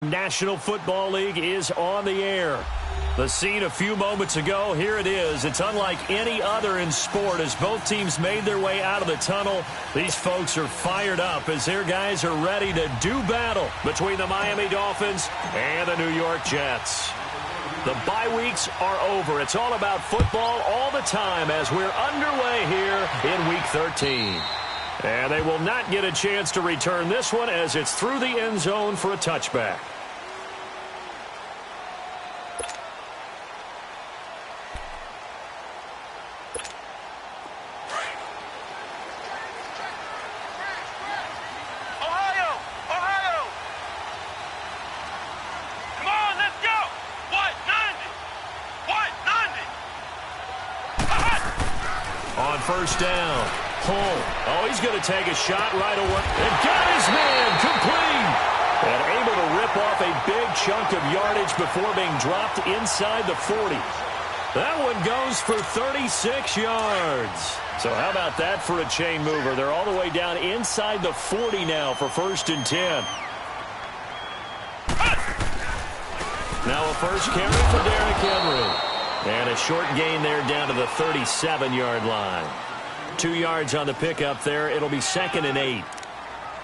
National Football League is on the air. The scene a few moments ago, here it is. It's unlike any other in sport as both teams made their way out of the tunnel. These folks are fired up as their guys are ready to do battle between the Miami Dolphins and the New York Jets. The bye weeks are over. It's all about football all the time as we're underway here in Week 13. And they will not get a chance to return this one as it's through the end zone for a touchback. First down. Hull. Oh, he's going to take a shot right away. And got his man complete. And able to rip off a big chunk of yardage before being dropped inside the 40. That one goes for 36 yards. So how about that for a chain mover? They're all the way down inside the 40 now for 1st and 10. Now a first carry for Derrick Henry. And a short gain there down to the 37-yard line. 2 yards on the pickup there. It'll be 2nd and 8.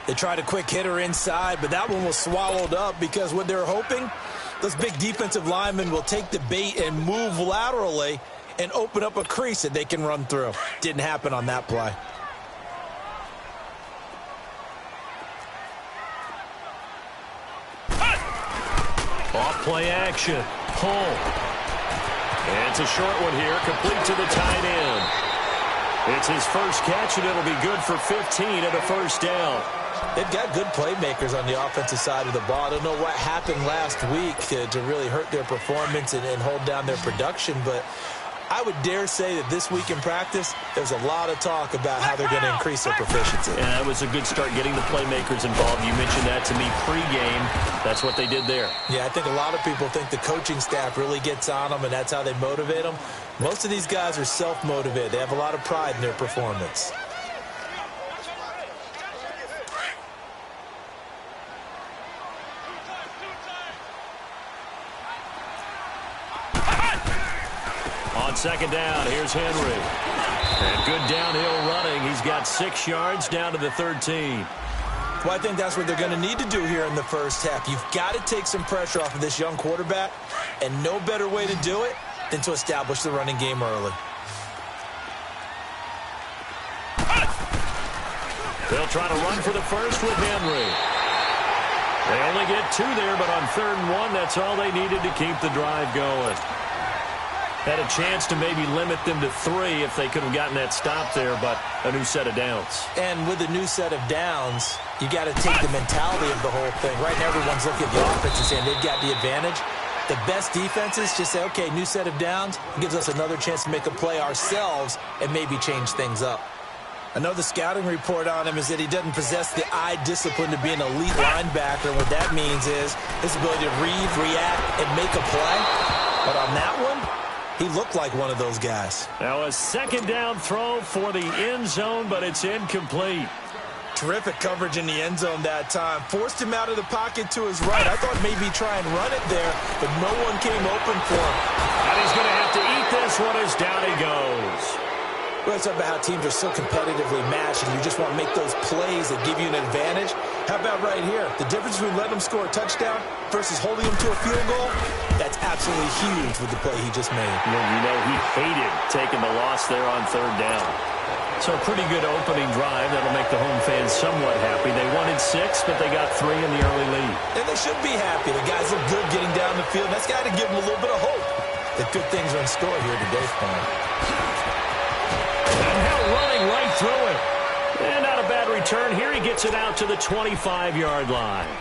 They tried a quick hitter inside, but that one was swallowed up because what they're hoping, those big defensive linemen will take the bait and move laterally and open up a crease that they can run through. Didn't happen on that play. Off play action. Hull. And it's a short one here, complete to the tight end. It's his first catch, and it'll be good for 15 and a first down. They've got good playmakers on the offensive side of the ball. I don't know what happened last week to really hurt their performance and hold down their production, but I would dare say that this week in practice, there's a lot of talk about how they're going to increase their proficiency. And that was a good start getting the playmakers involved. You mentioned that to me pregame. That's what they did there. Yeah, I think a lot of people think the coaching staff really gets on them, and that's how they motivate them. Most of these guys are self-motivated. They have a lot of pride in their performance. On 2nd down, here's Henry. And good downhill running. He's got 6 yards down to the 13. Well, I think that's what they're going to need to do here in the first half. You've got to take some pressure off of this young quarterback, and no better way to do it than to establish the running game early. They'll try to run for the first with Henry. They only get 2 there, but on 3rd and 1, that's all they needed to keep the drive going. Had a chance to maybe limit them to 3 if they could have gotten that stop there, but a new set of downs. And with a new set of downs, you got to take the mentality of the whole thing. Right now, everyone's looking at the offense and saying they've got the advantage. The best defenses just say, okay, new set of downs. It gives us another chance to make a play ourselves and maybe change things up. I know the scouting report on him is that he doesn't possess the eye discipline to be an elite linebacker. And what that means is his ability to read, react, and make a play. But on that one, he looked like one of those guys. Now a 2nd down throw for the end zone, but it's incomplete. Terrific coverage in the end zone that time. Forced him out of the pocket to his right. I thought maybe try and run it there, but no one came open for him. And he's going to have to eat this one as down he goes. Well, it's about how teams are so competitively matched, and you just want to make those plays that give you an advantage. How about right here? The difference between letting them score a touchdown versus holding them to a field goal, that's absolutely huge with the play he just made. Well, you know, he hated taking the loss there on 3rd down. So a pretty good opening drive. That'll make the home fans somewhat happy. They wanted 6, but they got 3 in the early lead. And they should be happy. The guys look good getting down the field. That's got to give them a little bit of hope that good things are in store here today for them. And now running right through it. And not a bad return. Here he gets it out to the 25-yard line.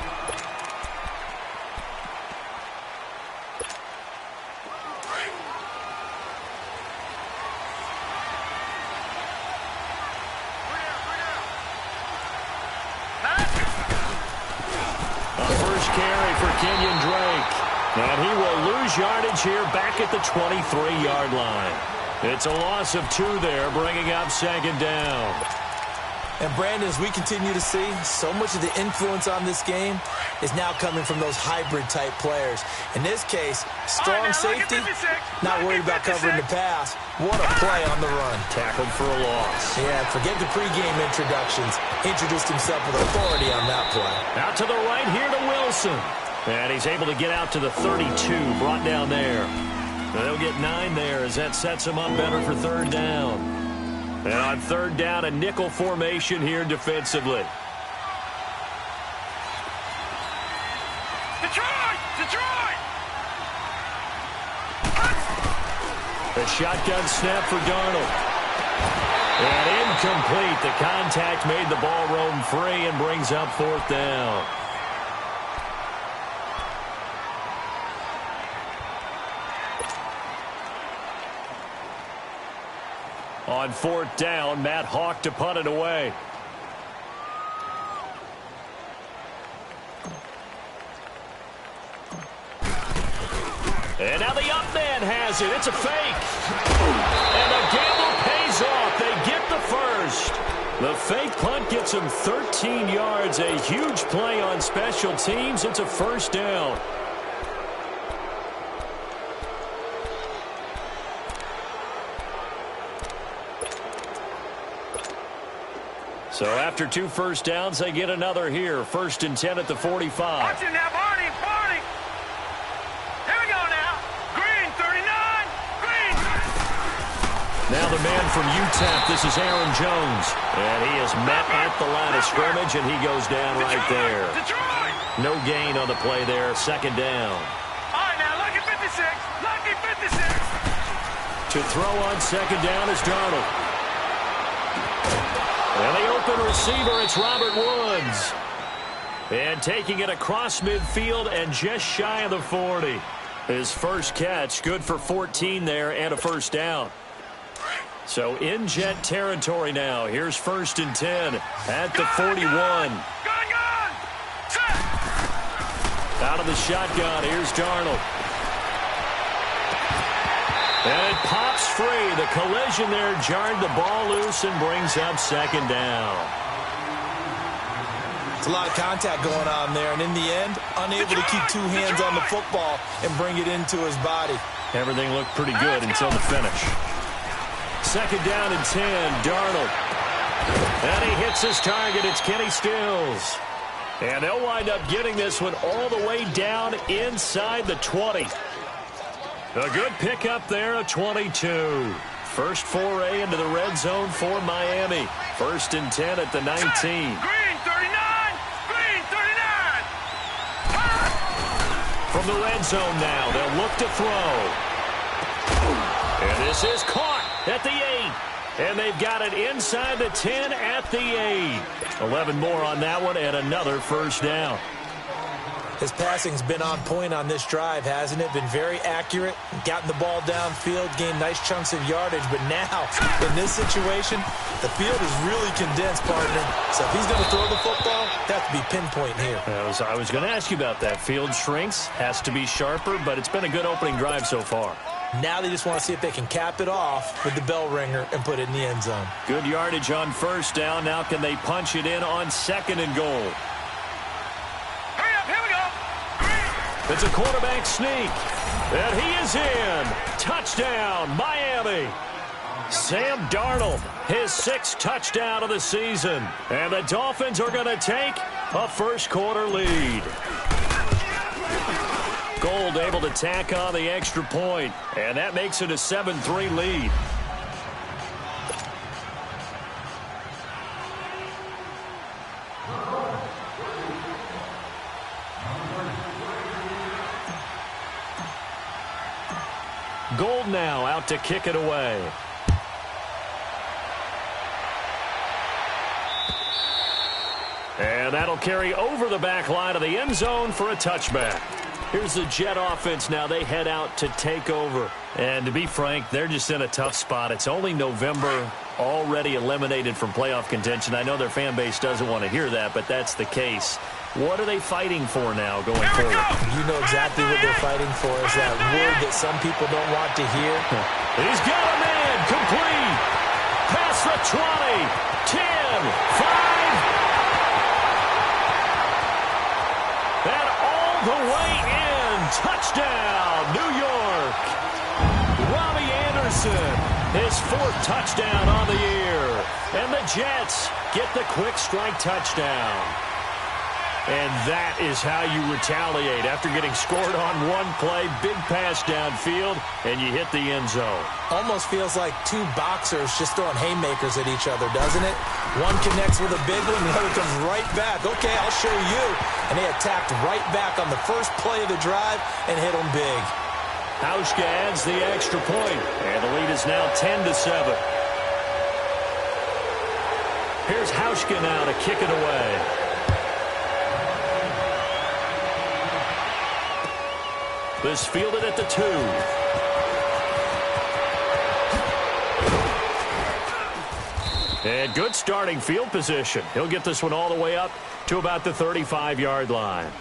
A first carry for Kenyon Drake. And he will lose yardage here back at the 23-yard line. It's a loss of 2 there, bringing up 2nd down. And, Brandon, as we continue to see, so much of the influence on this game is now coming from those hybrid-type players. In this case, strong safety, not worried about covering the pass. What a play on the run. Tackled for a loss. Yeah, forget the pregame introductions. Introduced himself with authority on that play. Out to the right here to Wilson. And he's able to get out to the 32, brought down there. They'll get 9 there as that sets him up better for third down. And on third down, a nickel formation here defensively. Detroit! Detroit! The shotgun snap for Darnold. And incomplete. The contact made the ball roam free and brings up fourth down. On fourth down, Matt Hawk to punt it away. And now the up man has it. It's a fake. And the gamble pays off. They get the first. The fake punt gets him 13 yards. A huge play on special teams. It's a first down. So after 2 first downs, they get another here. 1st and 10 at the 45. Watch it now, Barney, Barney. Here we go now. Green, 39. Green. Now the man from UTEP, this is Aaron Jones. And he is met at the line of scrimmage, and he goes down right there. Detroit. No gain on the play there. 2nd down. All right, now, lucky 56. Lucky 56. To throw on 2nd down is Darnold. And the open receiver, it's Robert Woods. And taking it across midfield and just shy of the 40. His first catch, good for 14 there and a first down. So in Jet territory now. Here's 1st and 10 at the 41. Gun. Set. Out of the shotgun, here's Darnold. And it pops free. The collision there jarred the ball loose and brings up 2nd down. It's a lot of contact going on there, and in the end, unable to keep 2 hands on the football and bring it into his body. Everything looked pretty good until the finish. 2nd down and 10, Darnold. And he hits his target. It's Kenny Stills. And they'll wind up getting this one all the way down inside the 20. A good pickup there, a 22. First foray into the red zone for Miami. 1st and 10 at the 19. Green, 39. Green, 39. From the red zone now, they'll look to throw. And this is caught at the 8. And they've got it inside the 10 at the 8. 11 more on that one and another first down. His passing's been on point on this drive, hasn't it? Been very accurate, gotten the ball downfield, gained nice chunks of yardage. But now, in this situation, the field is really condensed, partner. So if he's going to throw the football, that has to be pinpoint here. I was going to ask you about that. Field shrinks, has to be sharper, but it's been a good opening drive so far. Now they just want to see if they can cap it off with the bell ringer and put it in the end zone. Good yardage on first down. Now can they punch it in on 2nd and goal? It's a quarterback sneak. And he is in. Touchdown, Miami. Sam Darnold, his 6th touchdown of the season. And the Dolphins are going to take a first-quarter lead. Gold able to tack on the extra point. And that makes it a 7-3 lead. Gold now out to kick it away. And that'll carry over the back line of the end zone for a touchback. Here's the Jet offense now. They head out to take over. And to be frank, they're just in a tough spot. It's only November, already eliminated from playoff contention. I know their fan base doesn't want to hear that, but that's the case. What are they fighting for now going forward? You know exactly what they're fighting for. Is that word that some people don't want to hear. He's got a man complete. Pass the 20, 10, 5, and all the way in. Touchdown, New York. Robbie Anderson, his 4th touchdown on the year. And the Jets get the quick strike touchdown. And that is how you retaliate after getting scored on one play, big pass downfield, and you hit the end zone. Almost feels like two boxers just throwing haymakers at each other, doesn't it? One connects with a big one, the other comes right back. Okay, I'll show you. And they attacked right back on the first play of the drive and hit them big. Hauschka adds the extra point, and the lead is now 10-7. Here's Hauschka now to kick it away. This fielded at the 2. And good starting field position. He'll get this one all the way up to about the 35-yard line.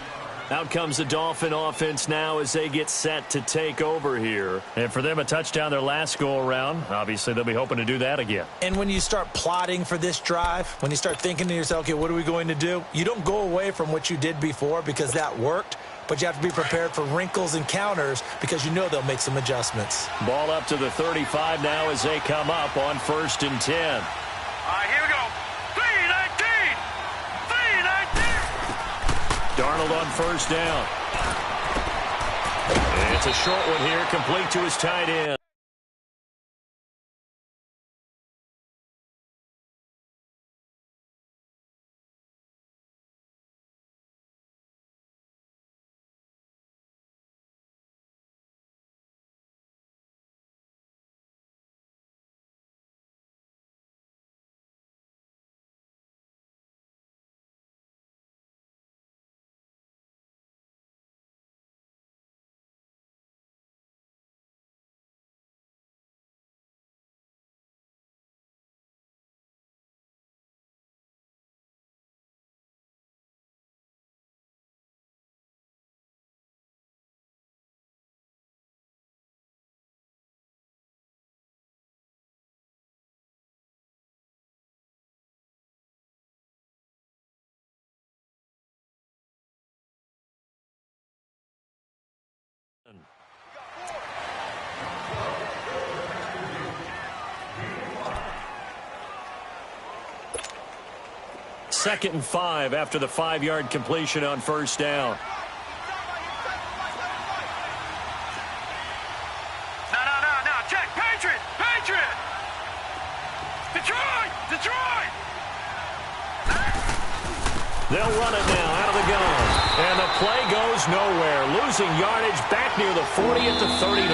Out comes the Dolphin offense now as they get set to take over here. And for them, a touchdown their last go-around. Obviously, they'll be hoping to do that again. And when you start plotting for this drive, when you start thinking to yourself, okay, what are we going to do? You don't go away from what you did before because that worked. But you have to be prepared for wrinkles and counters because you know they'll make some adjustments. Ball up to the 35 now as they come up on 1st and 10. All right, here we go. 3-19. 3-19. Darnold on 1st down. And it's a short one here, complete to his tight end. Second and 5 after the 5-yard completion on 1st down. No. Check. Patriot. Detroit. They'll run it now out of the gun. And the play goes nowhere. Losing yardage back near the 40 at the 39.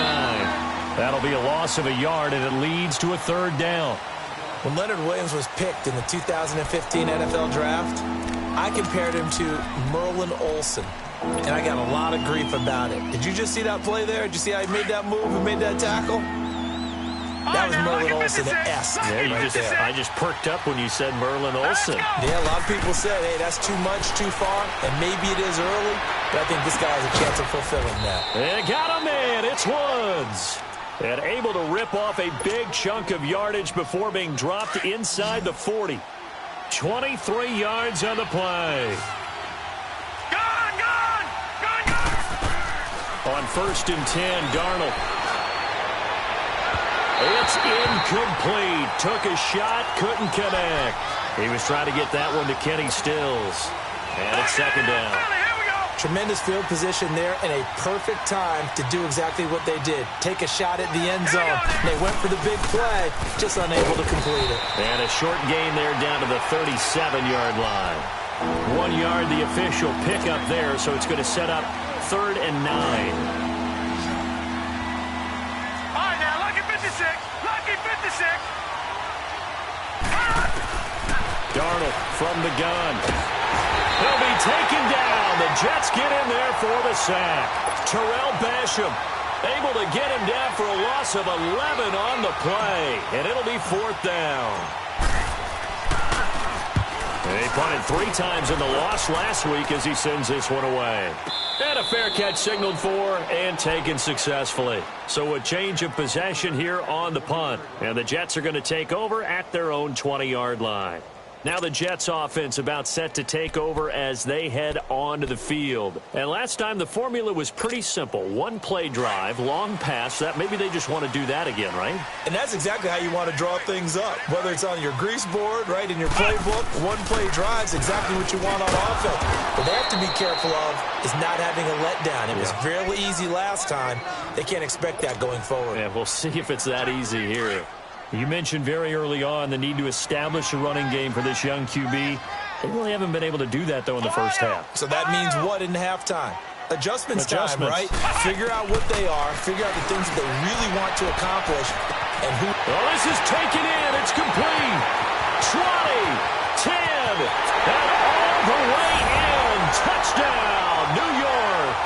That'll be a loss of a yard, and it leads to a 3rd down. When Leonard Williams was picked in the 2015 NFL Draft, I compared him to Merlin Olsen, and I got a lot of grief about it. Did you just see that play there? Did you see how he made that move and made that tackle? That was Merlin Olsen-esque. Yeah, I just perked up when you said Merlin Olsen. Yeah, a lot of people said, hey, that's too much, too far, and maybe it is early, but I think this guy has a chance of fulfilling that. They got him in. It's Woods. And able to rip off a big chunk of yardage before being dropped inside the 40. 23 yards on the play. Gone. On 1st and 10, Darnold. It's incomplete. Took a shot, couldn't connect. He was trying to get that one to Kenny Stills. And it's 2nd down. Tremendous field position there and a perfect time to do exactly what they did. Take a shot at the end zone. They went for the big play, just unable to complete it. And a short gain there down to the 37-yard line. 1 yard, the official pickup there, so it's going to set up 3rd and 9. All right, now, lucky 56. Darnold from the gun. He'll be taken down. The Jets get in there for the sack. Terrell Basham able to get him down for a loss of 11 on the play. And it'll be 4th down. He punted 3 times in the loss last week as he sends this one away. And a fair catch signaled for and taken successfully. So a change of possession here on the punt. And the Jets are going to take over at their own 20-yard line. Now the Jets offense about set to take over as they head onto the field. And last time the formula was pretty simple. 1 play drive, long pass. That maybe they just want to do that again, right? And that's exactly how you want to draw things up. Whether it's on your grease board, right, in your playbook, 1 play drive is exactly what you want on offense. What they have to be careful of is not having a letdown. It was fairly easy last time. They can't expect that going forward. Yeah, we'll see if it's that easy here. You mentioned very early on the need to establish a running game for this young QB. They really haven't been able to do that, though, in the first half. So that means what in halftime? Adjustments time, right? Figure out what they are. Figure out the things that they really want to accomplish. And who... Well, this is taken in. It's complete. 20, 10, and all the way in. Touchdown, New York.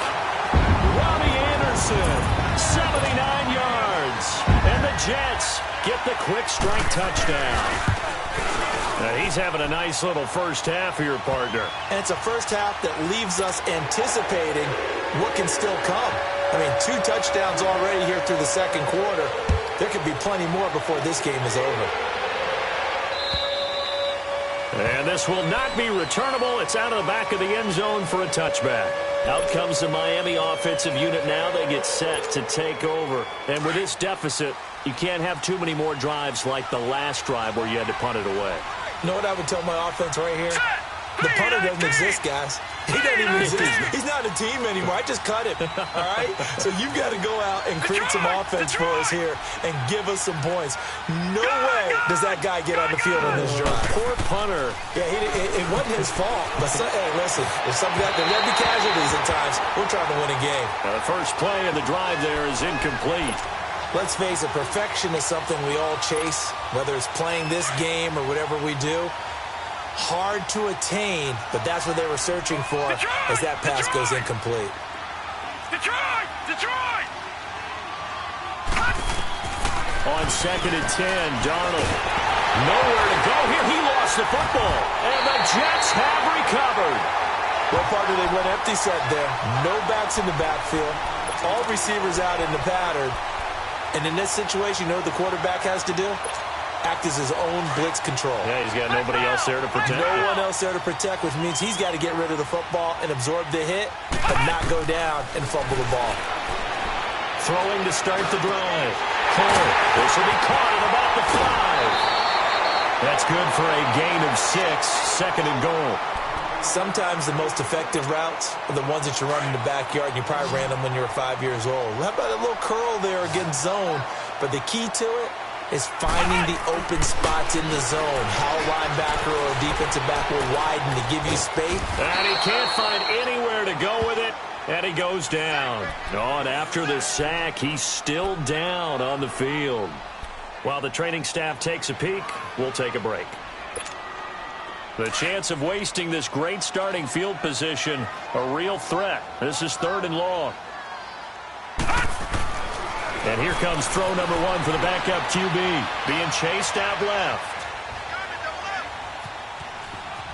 Robbie Anderson, 79 yards. And the Jets get the quick strike touchdown. Now he's having a nice little first half for your partner. And it's a first half that leaves us anticipating what can still come. I mean, 2 touchdowns already here through the second quarter. There could be plenty more before this game is over. And this will not be returnable. It's out of the back of the end zone for a touchback. Out comes the Miami offensive unit now. They get set to take over. And with this deficit, you can't have too many more drives like the last drive where you had to punt it away. You know what I would tell my offense right here? The punter doesn't exist, guys. He doesn't even exist. He's not a team anymore. I just cut him, all right? So you've got to go out and create some offense for us here and give us some points. No way does that guy get on the field on this drive. Poor punter. Yeah, it wasn't his fault. But, hey, listen, there's something that there will be casualties at times. We're trying to win a game. Now the first play of the drive there is incomplete. Let's face it, perfection is something we all chase, whether it's playing this game or whatever we do. Hard to attain, but that's what they were searching for as that pass goes incomplete. Detroit! Detroit! On 2nd and 10, Darnold. Nowhere to go here. He lost the football. And the Jets have recovered. Well, partner, they went empty set there. No backs in the backfield. All receivers out in the pattern. And in this situation, you know what the quarterback has to do? Act as his own blitz control. Yeah, he's got nobody else there to protect. No one else there to protect, which means he's got to get rid of the football and absorb the hit, but not go down and fumble the ball. Throwing to start the drive. Cole. This will be caught at about the 5. That's good for a gain of 6. 2nd and goal. Sometimes the most effective routes are the ones that you run in the backyard, and you probably ran them when you were 5 years old. How about a little curl there against zone? But the key to it is finding the open spots in the zone. How a linebacker or a defensive back will widen to give you space. And he can't find anywhere to go with it, and he goes down. Oh, and after the sack, he's still down on the field. While the training staff takes a peek, we'll take a break. The chance of wasting this great starting field position, a real threat. This is 3rd and long. And here comes throw number 1 for the backup QB. Being chased out left.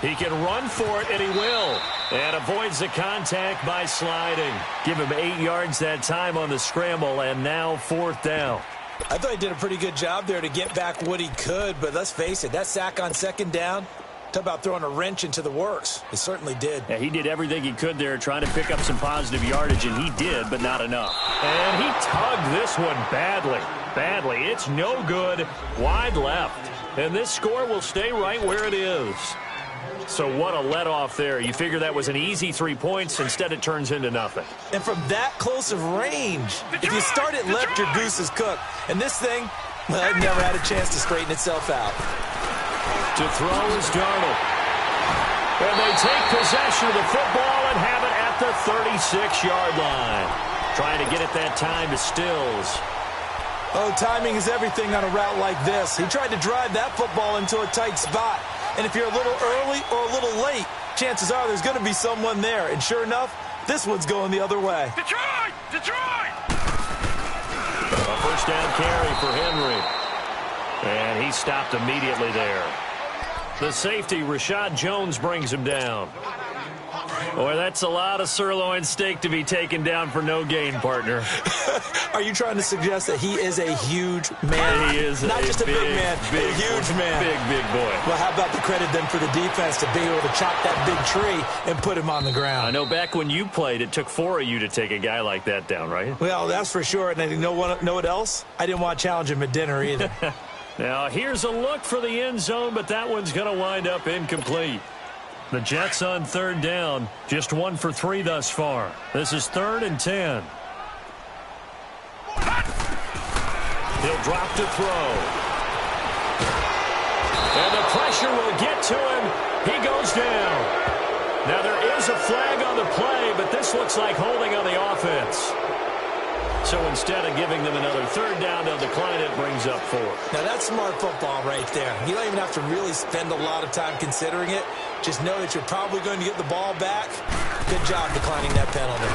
He can run for it, and he will. And avoids the contact by sliding. Give him 8 yards that time on the scramble, and now 4th down. I thought he did a pretty good job there to get back what he could, but let's face it, that sack on 2nd down, talk about throwing a wrench into the works. It certainly did. Yeah, he did everything he could there trying to pick up some positive yardage, and he did, but not enough. And he tugged this one badly. Badly. It's no good. Wide left. And this score will stay right where it is. So what a let-off there. You figure that was an easy 3 points. Instead, it turns into nothing. And from that close of range, if you start it left, your goose is cooked. And this thing, well, it never had a chance to straighten itself out. To throw is Darnold. And they take possession of the football and have it at the 36-yard line. Trying to get it that time to Stills. Oh, timing is everything on a route like this. He tried to drive that football into a tight spot. And if you're a little early or a little late, chances are there's going to be someone there. And sure enough, this one's going the other way. Detroit! Detroit! A first down carry for Henry. And he stopped immediately there. The safety, Rashad Jones, brings him down. Boy, that's a lot of sirloin steak to be taken down for no gain, partner. Are you trying to suggest that he is a huge man? He is not just a big man, a huge man. Big boy. Well, how about the credit then for the defense to be able to chop that big tree and put him on the ground? I know back when you played, it took 4 of you to take a guy like that down, right? Well, that's for sure. And you know what else? I didn't want to challenge him at dinner either. Now, here's a look for the end zone, but that one's going to wind up incomplete. The Jets on third down, just 1 for 3 thus far. This is 3rd and 10. He'll drop to throw. And the pressure will get to him. He goes down. Now, there is a flag on the play, but this looks like holding on the offense. So instead of giving them another 3rd down, they'll decline it, brings up 4. Now, that's smart football right there. You don't even have to really spend a lot of time considering it. Just know that you're probably going to get the ball back. Good job declining that penalty.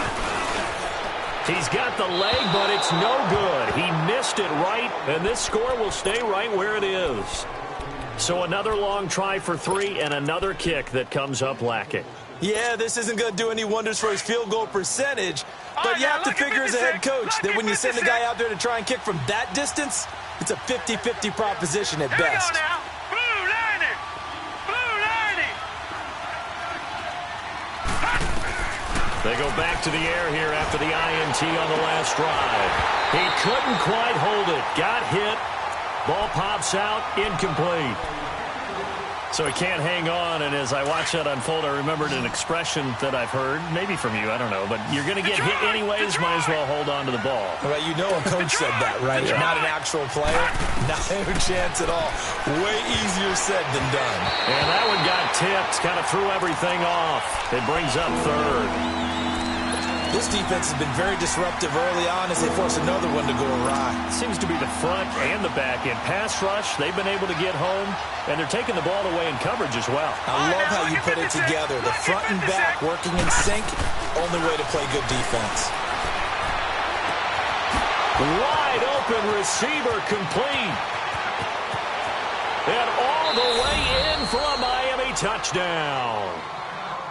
He's got the leg, but it's no good. He missed it right, and this score will stay right where it is. So another long try for 3 and another kick that comes up lacking. Yeah, this isn't going to do any wonders for his field goal percentage, but you have to figure as a head coach that when you send a guy out there to try and kick from that distance, it's a 50-50 proposition at best. They go back to the air here after the INT on the last drive. He couldn't quite hold it. Got hit. Ball pops out. Incomplete. So he can't hang on, and as I watch that unfold, I remembered an expression that I've heard, maybe from you, I don't know, but you're going to get hit anyways, might as well hold on to the ball. Well, you know a coach said that, right? Yeah. Not an actual player. Not a chance at all. Way easier said than done. And that one got tipped, kind of threw everything off. It brings up 3rd. This defense has been very disruptive early on as they force another one to go awry. Seems to be the front and the back end. Pass rush, they've been able to get home, and they're taking the ball away in coverage as well. I love how you put it together. The front and back working in sync, only way to play good defense. Wide open receiver complete. And all the way in for a Miami touchdown.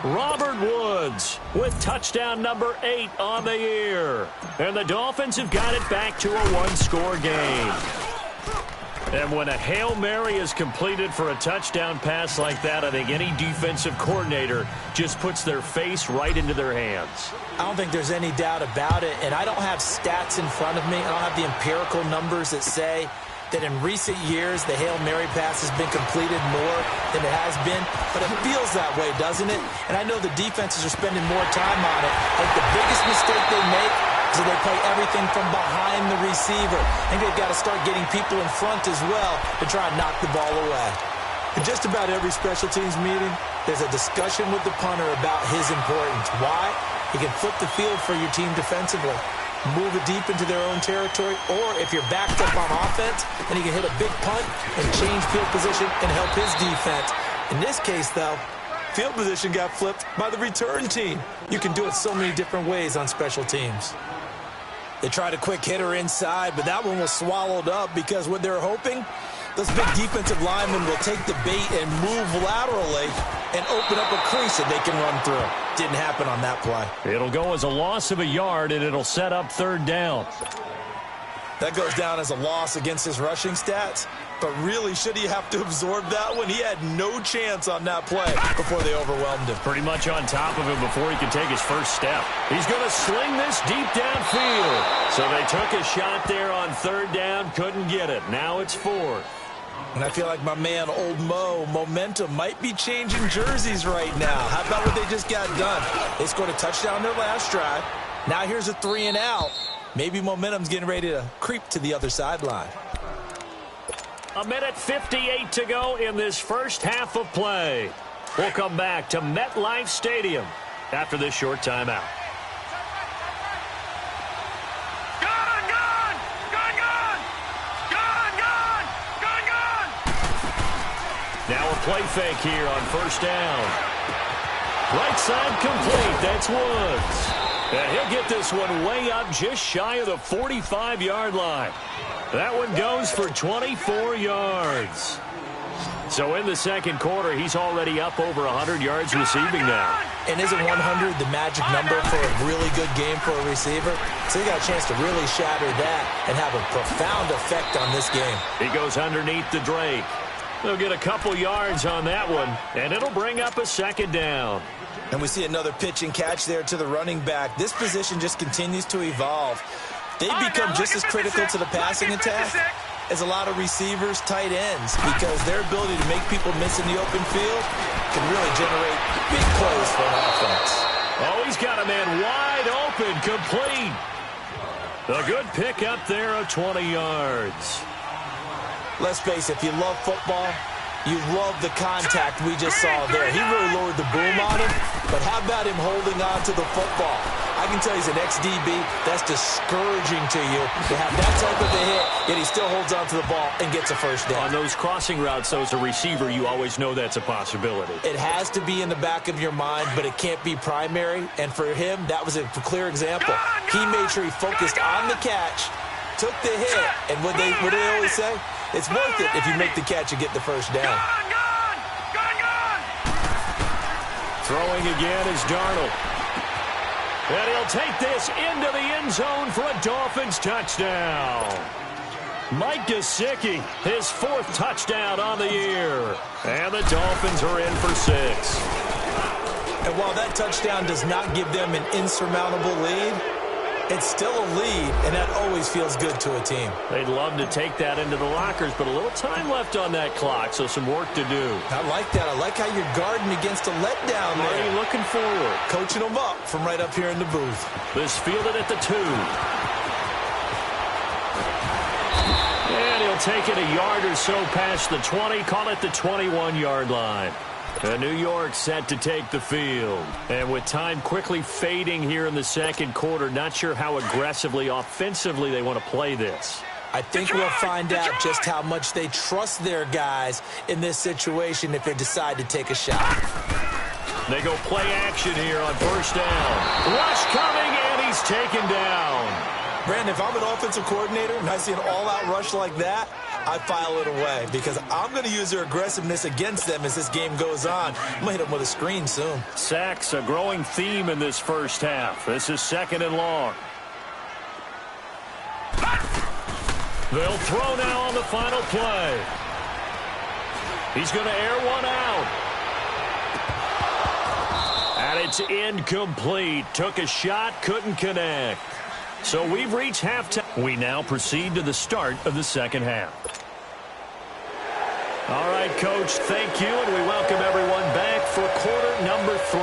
Robert Woods with touchdown number 8 on the year. And the Dolphins have got it back to a 1-score game. And when a Hail Mary is completed for a touchdown pass like that, I think any defensive coordinator just puts their face right into their hands. I don't think there's any doubt about it. And I don't have stats in front of me. I don't have the empirical numbers that say that in recent years, the Hail Mary pass has been completed more than it has been. But it feels that way, doesn't it? And I know the defenses are spending more time on it. I think the biggest mistake they make is that they play everything from behind the receiver. I think they've got to start getting people in front as well to try and knock the ball away. In just about every special teams meeting, there's a discussion with the punter about his importance. Why? He can flip the field for your team defensively, move it deep into their own territory, or if you're backed up on offense, then he can hit a big punt and change field position and help his defense. In this case, though, field position got flipped by the return team. You can do it so many different ways on special teams. They tried a quick hitter inside, but that one was swallowed up because what they're hoping, those big defensive linemen will take the bait and move laterally and open up a crease that they can run through. Didn't happen on that play. It'll go as a loss of a yard, and it'll set up 3rd down. That goes down as a loss against his rushing stats. But really, should he have to absorb that one? He had no chance on that play before they overwhelmed him. Pretty much on top of him before he could take his first step. He's going to sling this deep downfield. So they took a shot there on 3rd down, couldn't get it. Now it's 4th. And I feel like my man, Old Mo, momentum might be changing jerseys right now. How about what they just got done? They scored a touchdown their last drive. Now here's a 3 and out. Maybe momentum's getting ready to creep to the other sideline. 1:58 to go in this first half of play. We'll come back to MetLife Stadium after this short timeout. Now a play fake here on 1st down. Right side complete. That's Woods. And he'll get this one way up just shy of the 45-yard line. That one goes for 24 yards. So in the second quarter, he's already up over 100 yards receiving now. And isn't 100 the magic number for a really good game for a receiver? So he got a chance to really shatter that and have a profound effect on this game. He goes underneath the Drake. They'll get a couple yards on that one, and it'll bring up a second down. And we see another pitch and catch there to the running back. This position just continues to evolve. They've become just as critical to the passing attack as a lot of receivers, tight ends, because their ability to make people miss in the open field can really generate big plays for an offense. Oh, he's got a man wide open, complete. A good pick up there of 20 yards. Let's face it, if you love football, you love the contact we just saw there. He really lowered the boom on him, but how about him holding on to the football? I can tell he's an ex-DB. That's discouraging to you to have that type of a hit, yet he still holds on to the ball and gets a first down. On those crossing routes, though, as a receiver, you always know that's a possibility. It has to be in the back of your mind, but it can't be primary. And for him, that was a clear example. He made sure he focused on the catch, took the hit, and what do they always say? It's worth it if you make the catch and get the first down. Throwing again is Darnold. And he'll take this into the end zone for a Dolphins touchdown. Mike Gesicki, his 4th touchdown on the year. And the Dolphins are in for 6. And while that touchdown does not give them an insurmountable lead, it's still a lead, and that always feels good to a team. They'd love to take that into the lockers, but a little time left on that clock, so some work to do. I like that. I like how you're guarding against a letdown there. Already looking forward. Coaching them up from right up here in the booth. This fielded at the 2. And he'll take it a yard or so past the 20, call it the 21-yard line. New York set to take the field. And with time quickly fading here in the second quarter, not sure how aggressively, offensively they want to play this. I think we'll find out just how much they trust their guys in this situation if they decide to take a shot. They go play action here on first down. Rush coming, and he's taken down. Brandon, if I'm an offensive coordinator and I see an all-out rush like that, I file it away because I'm going to use their aggressiveness against them as this game goes on. I'm going to hit them with a screen soon. Sacks, a growing theme in this first half. This is 2nd and long. They'll throw now on the final play. He's going to air one out. And it's incomplete. Took a shot, couldn't connect. So we've reached halftime. We now proceed to the start of the second half. All right, Coach, thank you, and we welcome everyone back for quarter number 3.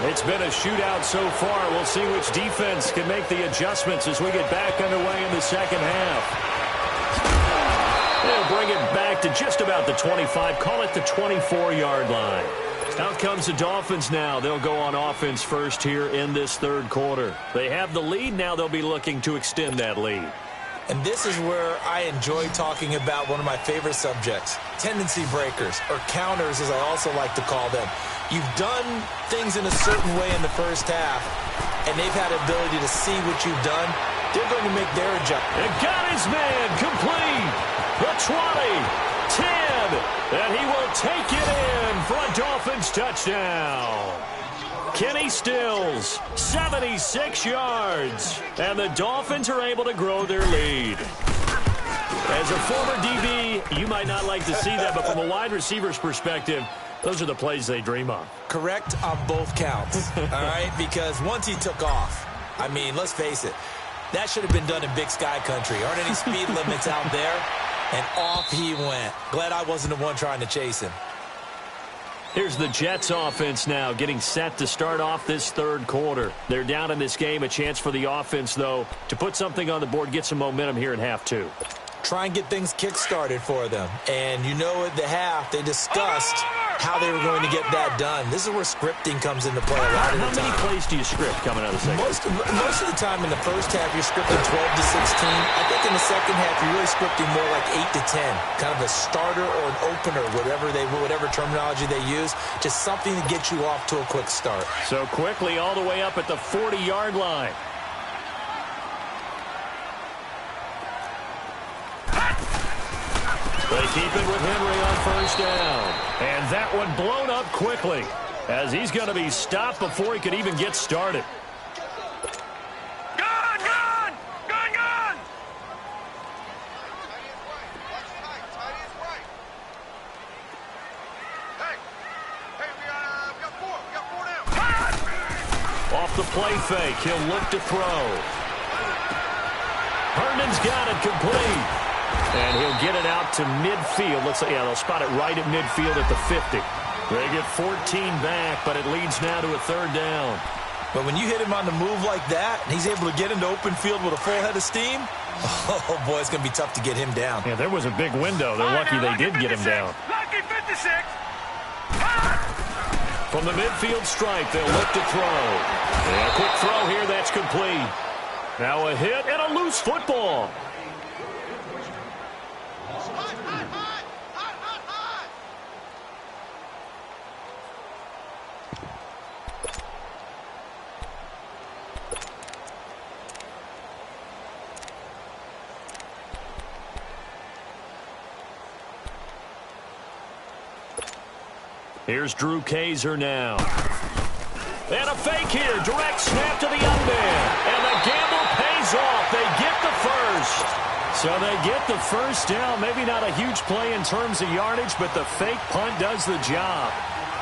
It's been a shootout so far. We'll see which defense can make the adjustments as we get back underway in the second half. They'll bring it back to just about the 25, call it the 24-yard line. Out comes the Dolphins now. They'll go on offense first here in this third quarter. They have the lead. Now they'll be looking to extend that lead. And this is where I enjoy talking about one of my favorite subjects, tendency breakers, or counters as I also like to call them. You've done things in a certain way in the first half, and they've had the ability to see what you've done. They're going to make their adjustment. And got his man complete. The 20, 10, and he will take it in for a Dolphins touchdown. Kenny Stills, 76 yards, and the Dolphins are able to grow their lead. As a former DB, you might not like to see that, but from a wide receiver's perspective, those are the plays they dream of. Correct on both counts, all right? Because once he took off, I mean, let's face it, that should have been done in Big Sky Country. Aren't any speed limits out there? And off he went. Glad I wasn't the one trying to chase him. Here's the Jets offense now getting set to start off this third quarter. They're down in this game. A chance for the offense, though, to put something on the board, get some momentum here in half 2. Try and get things kick-started for them. And you know at the half, they discussed how they were going to get that done. This is where scripting comes into play a lot of the time. How many plays do you script coming out of the second? Most of the time in the first half, you're scripting 12 to 16. I think in the second half, you're really scripting more like 8 to 10. Kind of a starter or an opener, whatever terminology they use. Just something to get you off to a quick start. So quickly all the way up at the 40-yard line. They keep it with Henry on first down. And that one blown up quickly, as he's going to be stopped before he could even get started. Off the play fake, he'll look to throw. Herndon's got it complete. And he'll get it out to midfield. Looks like, yeah, they'll spot it right at midfield at the 50. They get 14 back, but it leads now to a third down. But when you hit him on the move like that, and he's able to get into open field with a full head of steam, oh, boy, it's going to be tough to get him down. Yeah, there was a big window. They're lucky they did get him down. Lucky 56. From the midfield stripe, they'll look to throw. And a quick throw here, that's complete. Now a hit and a loose football. Here's Drew Kaiser now. And a fake here. Direct snap to the young man. And the gamble pays off. They get the first. So they get the first down. Maybe not a huge play in terms of yardage, but the fake punt does the job.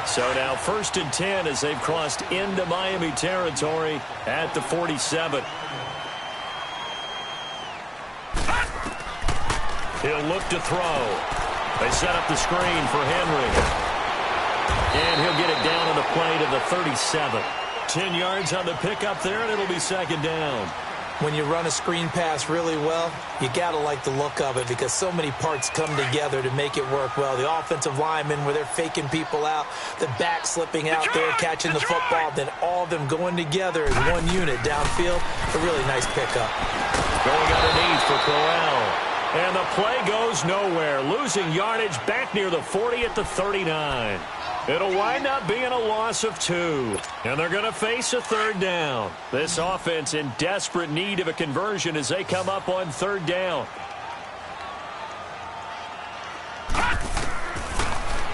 So now 1st and 10 as they've crossed into Miami territory at the 47. He'll look to throw. They set up the screen for Henry. And he'll get it down on the play to the 37. 10 yards on the pickup there, and it'll be 2nd down. When you run a screen pass really well, you got to like the look of it because so many parts come together to make it work well. The offensive linemen where they're faking people out, the back slipping out there, catching the football, then all of them going together as one unit downfield. A really nice pickup. Going underneath for Corral. And the play goes nowhere. Losing yardage back near the 40 at the 39. It'll wind up being a loss of 2. And they're going to face a 3rd down. This offense in desperate need of a conversion as they come up on 3rd down.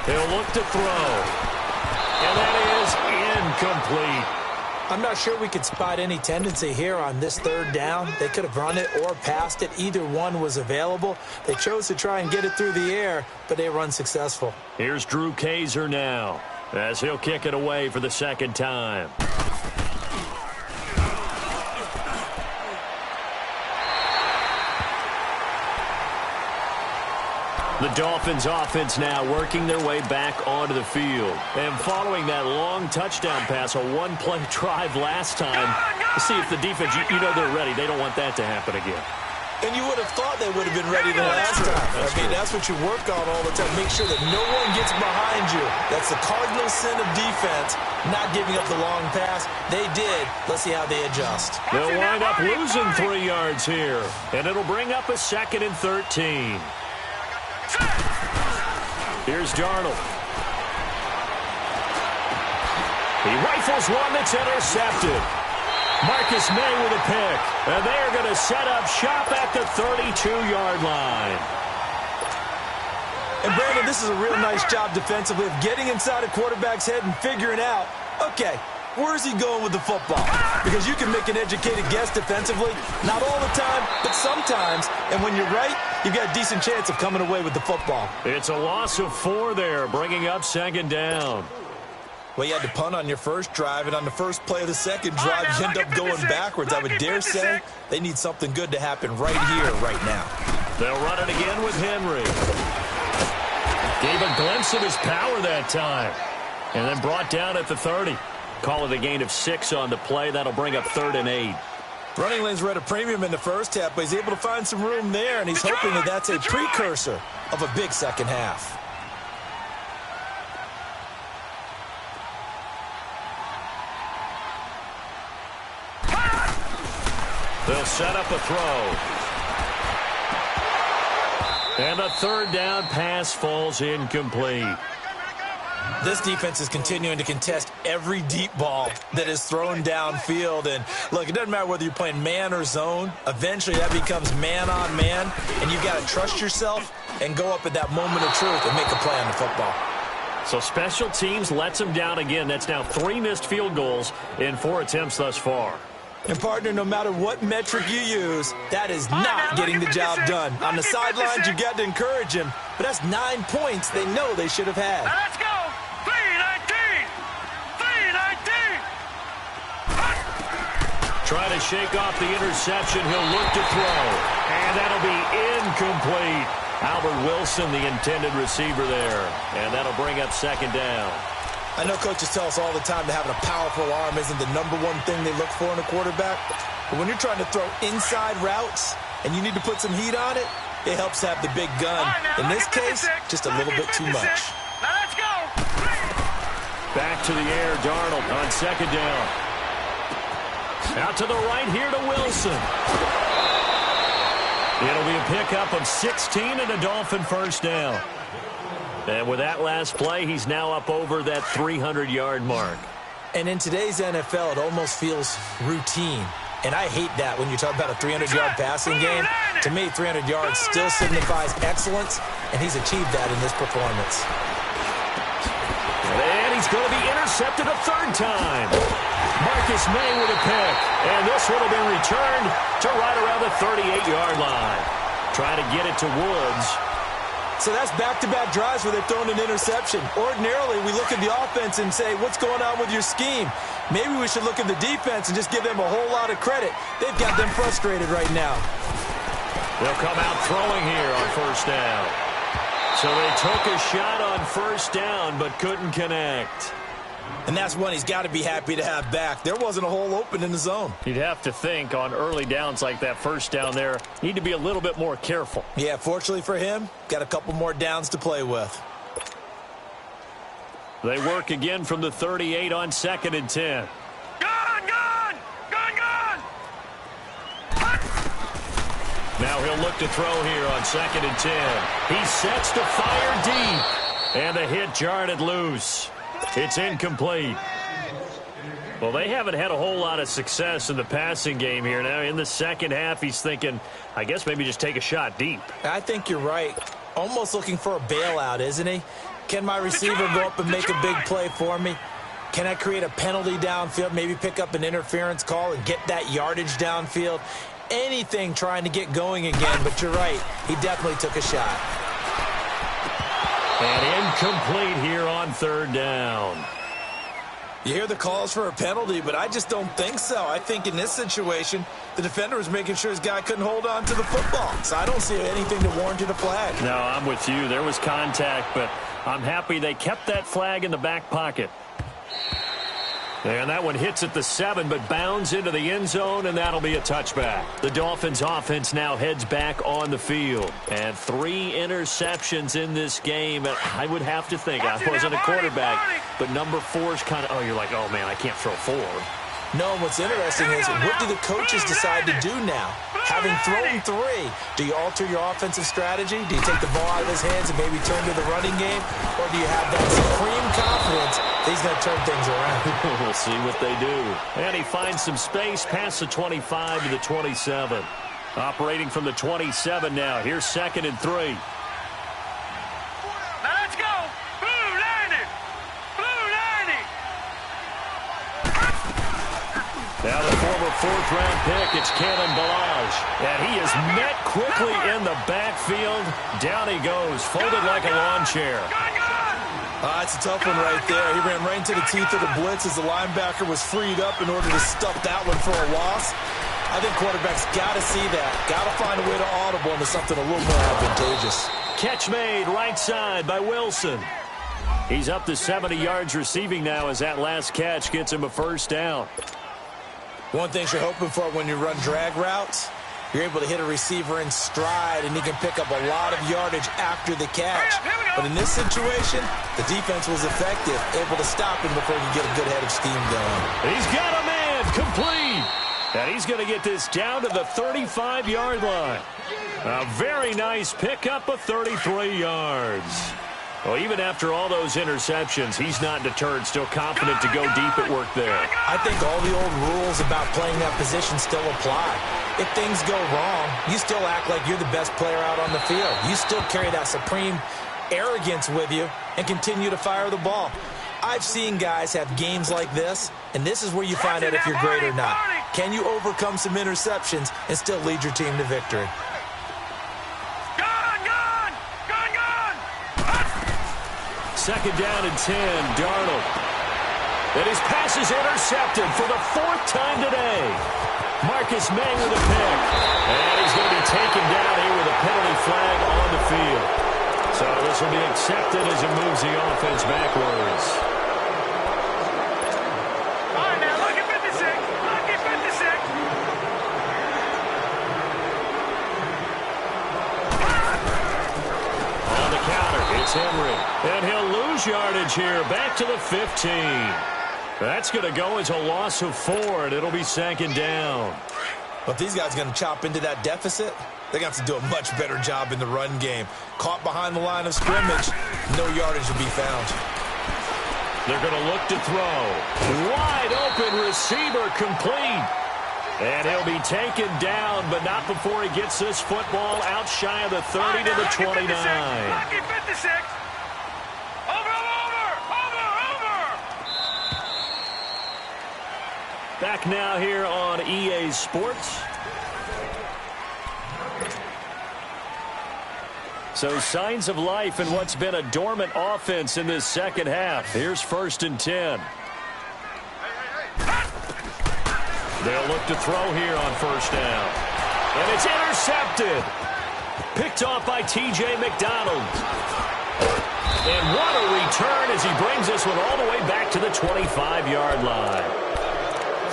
He'll look to throw. And that is incomplete. I'm not sure we could spot any tendency here on this 3rd down. They could have run it or passed it. Either one was available. They chose to try and get it through the air, but they were unsuccessful. Here's Drew Kaiser now as he'll kick it away for the 2nd time. The Dolphins offense now working their way back onto the field. And following that long touchdown pass, a one-play drive last time, to see if the defense, you know they're ready. They don't want that to happen again. And you would have thought they would have been ready the last time. I mean, that's what you work on all the time. Make sure that no one gets behind you. That's the cardinal sin of defense, not giving up the long pass. They did. Let's see how they adjust. They'll wind up losing 3 yards here. And it'll bring up a 2nd and 13. Here's Darnold. He rifles one that's intercepted. Marcus May with a pick. And they are going to set up shop at the 32-yard line. And Brandon, this is a real nice job defensively of getting inside a quarterback's head and figuring out, okay, where's he going with the football? Because you can make an educated guess defensively. Not all the time, but sometimes. And when you're right, you've got a decent chance of coming away with the football. It's a loss of 4 there, bringing up 2nd down. Well, you had to punt on your first drive, and on the first play of the second drive, you end up going backwards. I would dare say they need something good to happen right here, right now. They'll run it again with Henry. Gave a glimpse of his power that time. And then brought down at the 30. Call it a gain of 6 on the play. That'll bring up 3rd and 8. Running lanes were at a premium in the first half, but he's able to find some room there, and he's hoping that that's a precursor of a big second half. They'll set up a throw. And a 3rd down pass falls incomplete. This defense is continuing to contest every deep ball that is thrown downfield. And, look, it doesn't matter whether you're playing man or zone. Eventually, that becomes man on man, and you've got to trust yourself and go up at that moment of truth and make a play on the football. So special teams lets them down again. That's now 3 missed field goals in 4 attempts thus far. And, partner, no matter what metric you use, that is not getting the job done. On the sidelines, you got to encourage him, but that's 9 points they know they should have had. Now let's go. 3-19. 3-19. Try to shake off the interception. He'll look to throw, and that'll be incomplete. Albert Wilson, the intended receiver there, and that'll bring up second down. I know coaches tell us all the time that having a powerful arm isn't the #1 thing they look for in a quarterback. But when you're trying to throw inside routes and you need to put some heat on it, it helps to have the big gun. In this case, just a little bit too much. Now let's go. Back to the air, Darnold on second down. Out to the right here to Wilson. It'll be a pickup of 16 and a Dolphin first down. And with that last play, he's now up over that 300-yard mark. And in today's NFL, it almost feels routine. And I hate that when you talk about a 300-yard passing game. To me, 300 yards still signifies excellence, and he's achieved that in this performance. And he's going to be intercepted a third time. Marcus May with a pick. And this one will be returned to right around the 38-yard line. Trying to get it to Woods. So that's back-to-back drives where they've thrown an interception. Ordinarily, we look at the offense and say, what's going on with your scheme? Maybe we should look at the defense and just give them a whole lot of credit. They've got them frustrated right now. They'll come out throwing here on first down. So they took a shot on first down but couldn't connect. And that's one he's got to be happy to have back. There wasn't a hole open in the zone. You'd have to think on early downs like that first down there, need to be a little bit more careful. Yeah, fortunately for him, got a couple more downs to play with. They work again from the 38 on 2nd and 10. Gone. Now he'll look to throw here on 2nd and 10. He sets to fire deep. And the hit jarred it loose. It's incomplete. Well, they haven't had a whole lot of success in the passing game here. Now, in the second half, he's thinking, I guess maybe just take a shot deep. I think you're right. Almost looking for a bailout, isn't he? Can my receiver go up and make a big play for me? Can I create a penalty downfield, maybe pick up an interference call and get that yardage downfield? Anything trying to get going again, but you're right. He definitely took a shot. And incomplete here on 3rd down. You hear the calls for a penalty, but I just don't think so. I think in this situation, the defender was making sure his guy couldn't hold on to the football. So I don't see anything to warrant a flag. No, I'm with you. There was contact, but I'm happy they kept that flag in the back pocket. And that one hits at the 7, but bounds into the end zone, and that'll be a touchback. The Dolphins' offense now heads back on the field. And 3 interceptions in this game. I would have to think, I wasn't a quarterback, but number 4 is kind of, oh, you're like, oh, man, I can't throw 4. No, and what's interesting is, what do the coaches decide to do now? Having thrown 3, do you alter your offensive strategy? Do you take the ball out of his hands and maybe turn to the running game? Or do you have that supreme confidence that he's going to turn things around? We'll see what they do. And he finds some space past the 25 to the 27. Operating from the 27 now. Here's 2nd and 3. Now let's go. Blue 90. Blue 90. Now the former 4th-round pick, it's Kalen Ballage. And he is met quickly in the backfield. Down he goes, folded like a lawn chair. That's a tough one right there. He ran right into the teeth of the blitz as the linebacker was freed up in order to stuff that one for a loss. I think quarterbacks got to see that. Got to find a way to audible into something a little more advantageous. Catch made right side by Wilson. He's up to 70 yards receiving now as that last catch gets him a first down. One thing you're hoping for when you run drag routes, you're able to hit a receiver in stride, and he can pick up a lot of yardage after the catch. But in this situation, the defense was effective, able to stop him before he could get a good head of steam going. He's got a man complete. And he's going to get this down to the 35-yard line. A very nice pickup of 33 yards. Well, even after all those interceptions, he's not deterred, still confident to go deep at work there. I think all the old rules about playing that position still apply. if things go wrong, you still act like you're the best player out on the field. You still carry that supreme arrogance with you and continue to fire the ball. I've seen guys have games like this, and this is where you find out if you're great or not. Can you overcome some interceptions and still lead your team to victory? Second down and 10, Darnold. And his pass is intercepted for the 4th time today. Marcus May with a pick. And he's going to be taken down here with a penalty flag on the field. So this will be accepted as it moves the offense backwards. All right, now, look at 56. Look at 56. On the counter, it's Henry. And he'll lose yardage here. Back to the 15. That's going to go as a loss of 4, and it'll be 2nd down. But if these guys are going to chop into that deficit, they're going to have to do a much better job in the run game. Caught behind the line of scrimmage, no yardage will be found. They're going to look to throw. Wide open receiver complete. And he'll be taken down, but not before he gets this football out shy of the 30 to the 29. Lucky 56. Back now here on EA Sports. So signs of life in what's been a dormant offense in this second half. Here's 1st and 10. They'll look to throw here on 1st down. And it's intercepted. Picked off by T.J. McDonald. And what a return as he brings this one all the way back to the 25-yard line.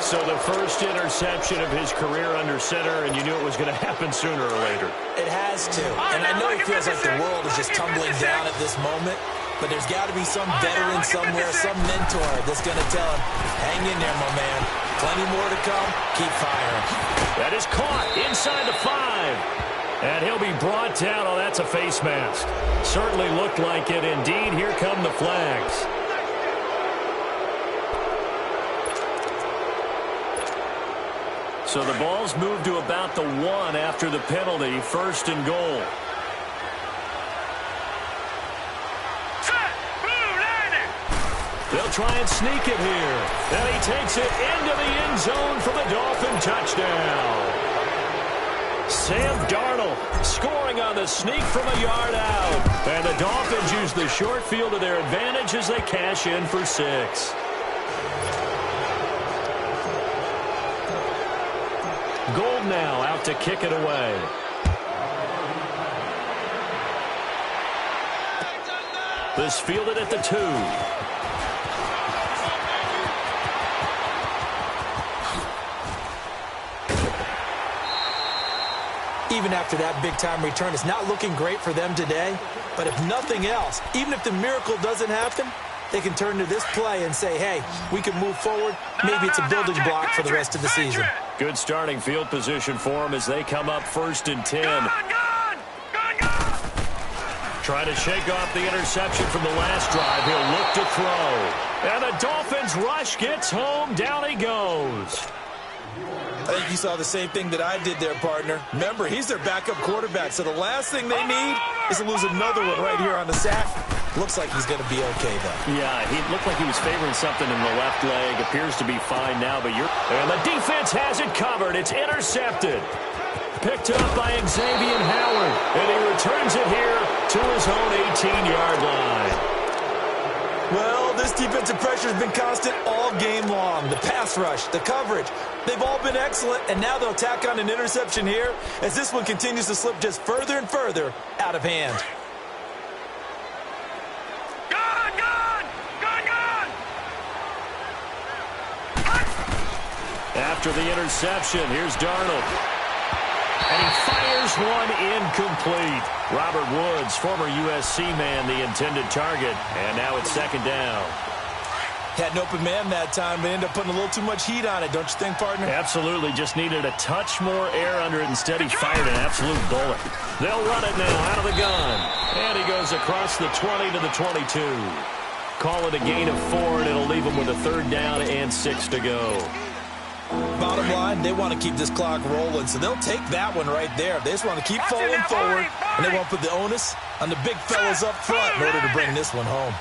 So the first interception of his career under center, and you knew it was going to happen sooner or later. It has to. And I know it feels like the world is just tumbling down at this moment, but there's got to be some veteran somewhere, some mentor that's going to tell him, hang in there, my man. Plenty more to come. Keep firing. That is caught inside the 5. And he'll be brought down. Oh, that's a face mask. Certainly looked like it. Indeed, here come the flags. So the ball's moved to about the 1 after the penalty. 1st and goal. They'll try and sneak it here. And he takes it into the end zone for the Dolphin touchdown. Sam Darnold scoring on the sneak from a yard out. And the Dolphins use the short field to their advantage as they cash in for 6. Gold now out to kick it away. This fielded at the 2. Even after that big-time return, it's not looking great for them today. But if nothing else, even if the miracle doesn't happen, they can turn to this play and say, hey, we can move forward. Maybe it's a building block for the rest of the season. Good starting field position for them as they come up 1st and 10. Trying to shake off the interception from the last drive. He'll look to throw. And the Dolphins rush gets home. Down he goes. I think you saw the same thing that I did there, partner. Remember, he's their backup quarterback, so the last thing they need is to lose another one right here on the sack. Looks like he's going to be okay, though. Yeah, he looked like he was favoring something in the left leg. Appears to be fine now, but and the defense has it covered. It's intercepted. Picked up by Xavier Howard, and he returns it here to his own 18-yard line. Well, this defensive pressure has been constant all game long. The pass rush, the coverage, they've all been excellent, and now they'll tack on an interception here as this one continues to slip just further and further out of hand. After the interception, here's Darnold. And he fires one incomplete. Robert Woods, former USC man, the intended target. And now it's 2nd down. Had an open man that time, but ended up putting a little too much heat on it, don't you think, partner? Absolutely. Just needed a touch more air under it. Instead, he fired an absolute bullet. They'll run it now out of the gun. And he goes across the 20 to the 22. Call it a gain of 4, and it'll leave him with a 3rd down and 6 to go. Bottom line, they want to keep this clock rolling, so they'll take that one right there. They just want to keep falling forward, and they won't put the onus on the big fellas up front in order to bring this one home.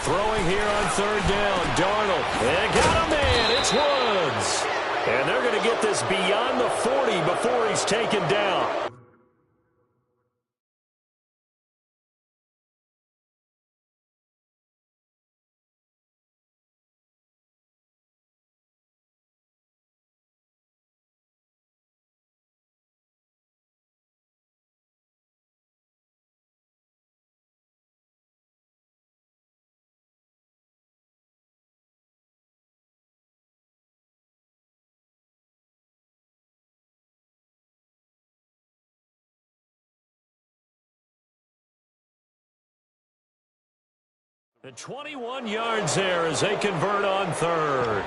Throwing here on third down, Darnold. They got a man. It's Woods. And they're going to get this beyond the 40 before he's taken down. The 21 yards there as they convert on third.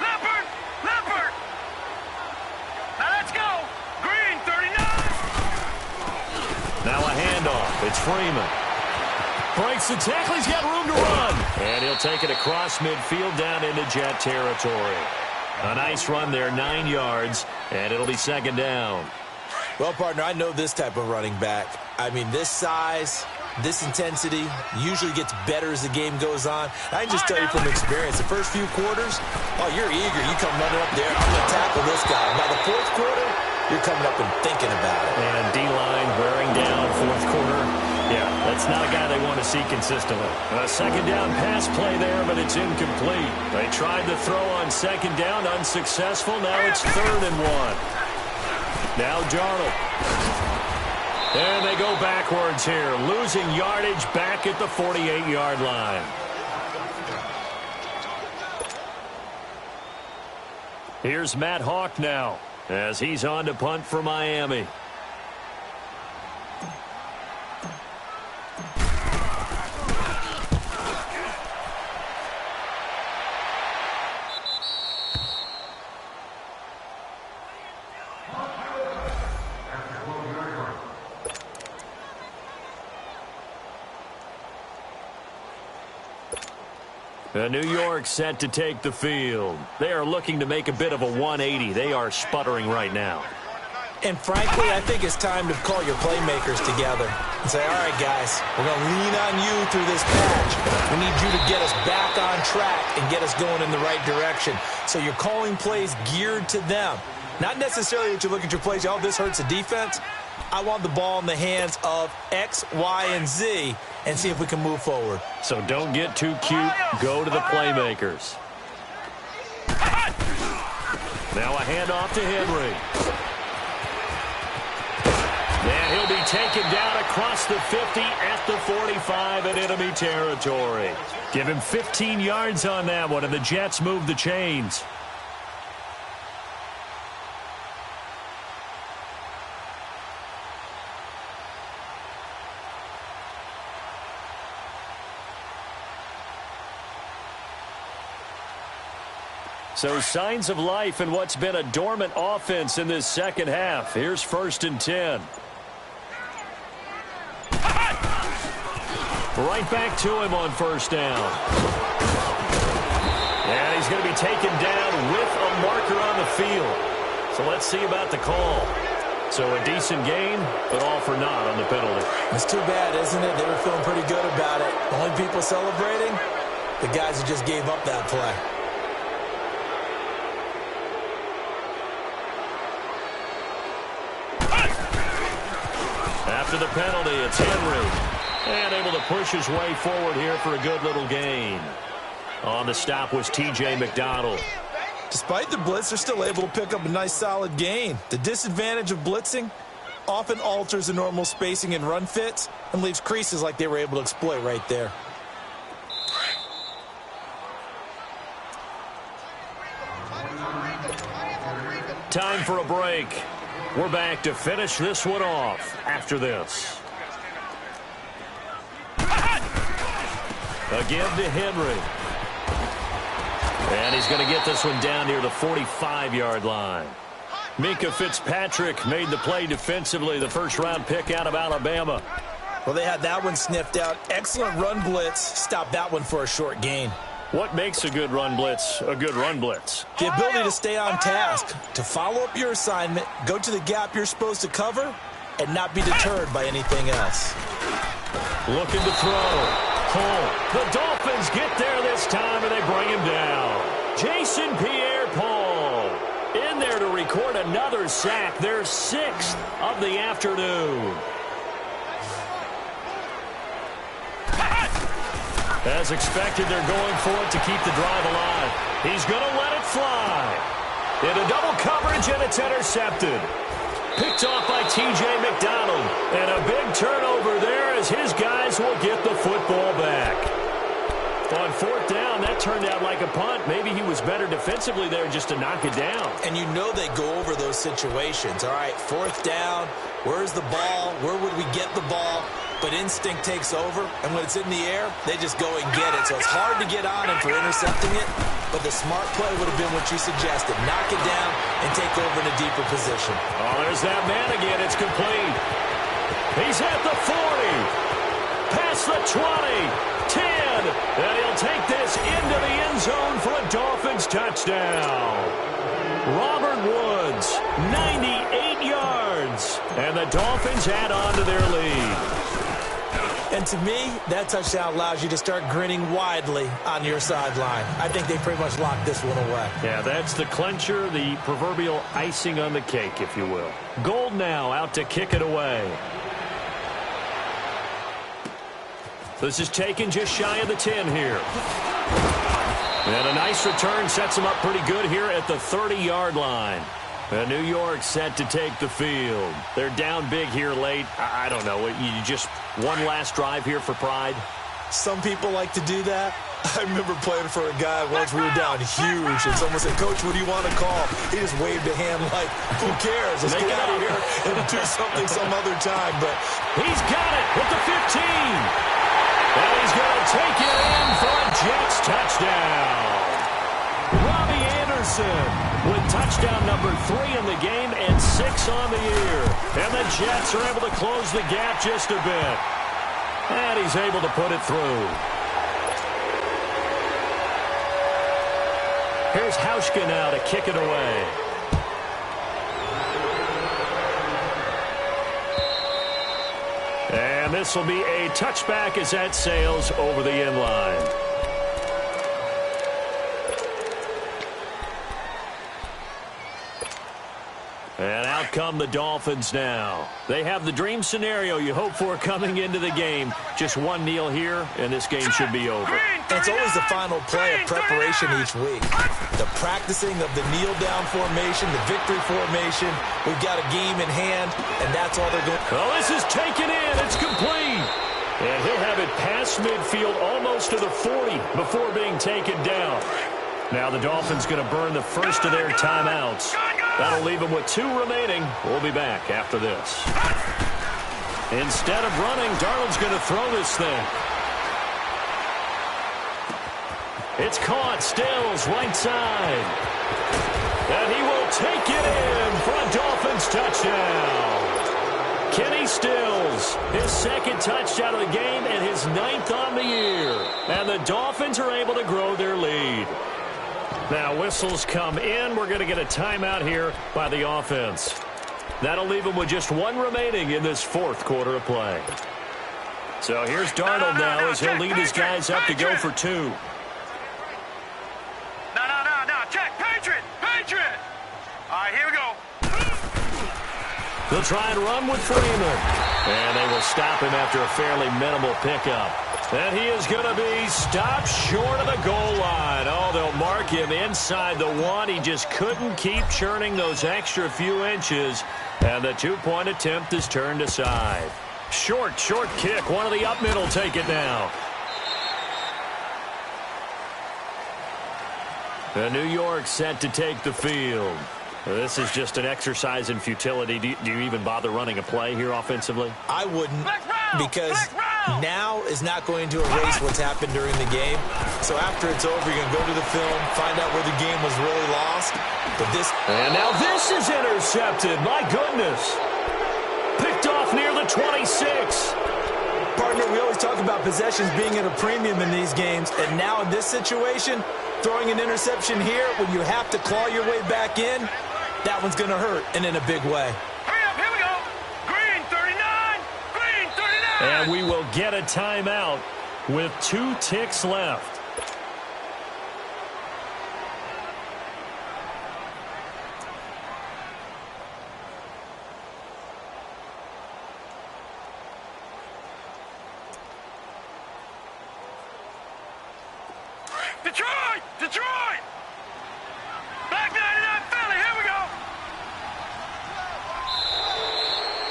Leopard! Leopard! Now let's go! Green, 39! Now a handoff. It's Freeman. Breaks the tackle. He's got room to run. And he'll take it across midfield down into Jet territory. A nice run there, 9 yards, and it'll be second down. Well, partner, I know this type of running back. I mean, this size, this intensity usually gets better as the game goes on. I can just tell you from experience, the first few quarters, oh, you're eager. You come running up there, I'm going to tackle this guy. By the fourth quarter, you're coming up and thinking about it. And D-line wearing down fourth quarter. Yeah, that's not a guy they want to see consistently. A second down pass play there, but it's incomplete. They tried to throw on second down, unsuccessful. Now it's 3rd and 1. Now Darnold. And they go backwards here, losing yardage back at the 48-yard line. Here's Matt Hawk now as he's on to punt for Miami. New York set to take the field. They are looking to make a bit of a 180. They are sputtering right now. And frankly, I think it's time to call your playmakers together and say, all right, guys, we're going to lean on you through this patch. We need you to get us back on track and get us going in the right direction. So you're calling plays geared to them. Not necessarily that you look at your plays, oh, this hurts the defense. I want the ball in the hands of X, Y, and Z and see if we can move forward. So don't get too cute. Go to the playmakers. Now a handoff to Henry. And he'll be taken down across the 50 at the 45 in enemy territory. Give him 15 yards on that one, and the Jets move the chains. So signs of life in what's been a dormant offense in this second half. Here's 1st and 10. Right back to him on 1st down. And he's going to be taken down with a marker on the field. So let's see about the call. So a decent gain, but all for naught on the penalty. It's too bad, isn't it? They were feeling pretty good about it. The only people celebrating, the guys who just gave up that play. After the penalty, it's Henry. And able to push his way forward here for a good little gain. On the stop was T.J. McDonald. Despite the blitz, they're still able to pick up a nice solid gain. The disadvantage of blitzing often alters the normal spacing and run fits and leaves creases like they were able to exploit right there. Time for a break. We're back to finish this one off after this. Again to Henry. And he's going to get this one down near the 45-yard line. Mika Fitzpatrick made the play defensively, the first-round pick out of Alabama. Well, they had that one sniffed out. Excellent run blitz. Stopped that one for a short gain. What makes a good run blitz a good run blitz? The ability to stay on task, to follow up your assignment, go to the gap you're supposed to cover, and not be deterred by anything else. Looking to throw. Cole. The Dolphins get there this time, and they bring him down. Jason Pierre-Paul in there to record another sack, their 6th of the afternoon. As expected, they're going for it to keep the drive alive. He's going to let it fly. Into double coverage, and it's intercepted. Picked off by T.J. McDonald. And a big turnover there as his guys will get the football back. On 4th down, that turned out like a punt. Maybe he was better defensively there just to knock it down. And you know they go over those situations. All right, 4th down, where's the ball? Where would we get the ball? But instinct takes over, and when it's in the air, they just go and get it. So it's hard to get on him for intercepting it, but the smart play would have been what you suggested. Knock it down and take over in a deeper position. Oh, there's that man again. It's complete. He's at the 40. Past the 20. 10. And he'll take this into the end zone for a Dolphins touchdown. Robert Woods, 98 yards. And the Dolphins add on to their lead. And to me, that touchdown allows you to start grinning widely on your sideline. I think they pretty much locked this one away. Yeah, that's the clincher, the proverbial icing on the cake, if you will. Gold now out to kick it away. This is taken just shy of the 10 here. And a nice return sets them up pretty good here at the 30-yard line. And New York set to take the field. They're down big here late. I don't know. You just one last drive here for pride? Some people like to do that. I remember playing for a guy once we were down huge, and someone said, "Coach, what do you want to call?" He just waved a hand like, who cares? Let's get out of here and do something some other time. But he's got it with the 15. And he's going to take it in for a Jets touchdown. Robbie Anderson with touchdown number 3 in the game and 6 on the year. And the Jets are able to close the gap just a bit. And he's able to put it through. Here's Hauschka now to kick it away. And this will be a touchback as that sails over the end line. And out come the Dolphins now. They have the dream scenario you hope for coming into the game. Just one kneel here, and this game should be over. It's always the final play of preparation each week. The practicing of the kneel-down formation, the victory formation. We've got a game in hand, and that's all they're going to do. Well, this is taken in. It's complete. And he'll have it past midfield almost to the 40 before being taken down. Now the Dolphins going to burn the first of their timeouts. That'll leave them with 2 remaining. We'll be back after this. Instead of running, Darnold's going to throw this thing. It's caught. Stills right side. And he will take it in for a Dolphins touchdown. Kenny Stills, his 2nd touchdown of the game and his 9th on the year. And the Dolphins are able to grow their lead. Now whistles come in. We're going to get a timeout here by the offense. That'll leave them with just 1 remaining in this 4th quarter of play. So here's Darnold now as he'll lead his guys up to go for 2. No. Check. Patriot. All right, here we go. They'll try and run with Freeman. And they will stop him after a fairly minimal pickup. And he is going to be stopped short of the goal line. Oh, they'll mark him inside the 1. He just couldn't keep churning those extra few inches. And the 2-point attempt is turned aside. Short kick. One of the up middle take it now. And New York set to take the field. This is just an exercise in futility. Do you even bother running a play here offensively? I wouldn't, because now is not going to erase what's happened during the game. So after it's over, you're going to go to the film, find out where the game was really lost. But this... And now this is intercepted. My goodness. Picked off near the 26. Partner, we always talk about possessions being at a premium in these games. And now in this situation, throwing an interception here when you have to claw your way back in, that one's going to hurt, and in a big way. And we will get a timeout with 2 ticks left. Detroit! Detroit! Back 99 Philly, here we go!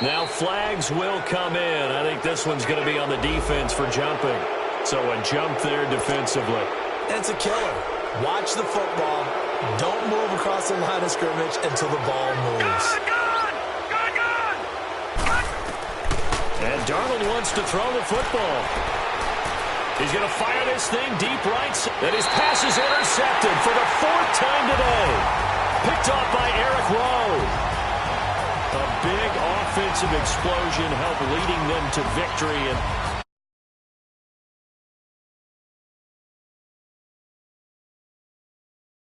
Now flags will come in. I think this one's going to be on the defense for jumping. So a jump there defensively. It's a killer. Watch the football. Don't move across the line of scrimmage until the ball moves. And Darnold wants to throw the football. He's going to fire this thing deep right. And his pass is intercepted for the 4th time today. Picked off by Eric Rowe. A big offensive explosion helped leading them to victory. And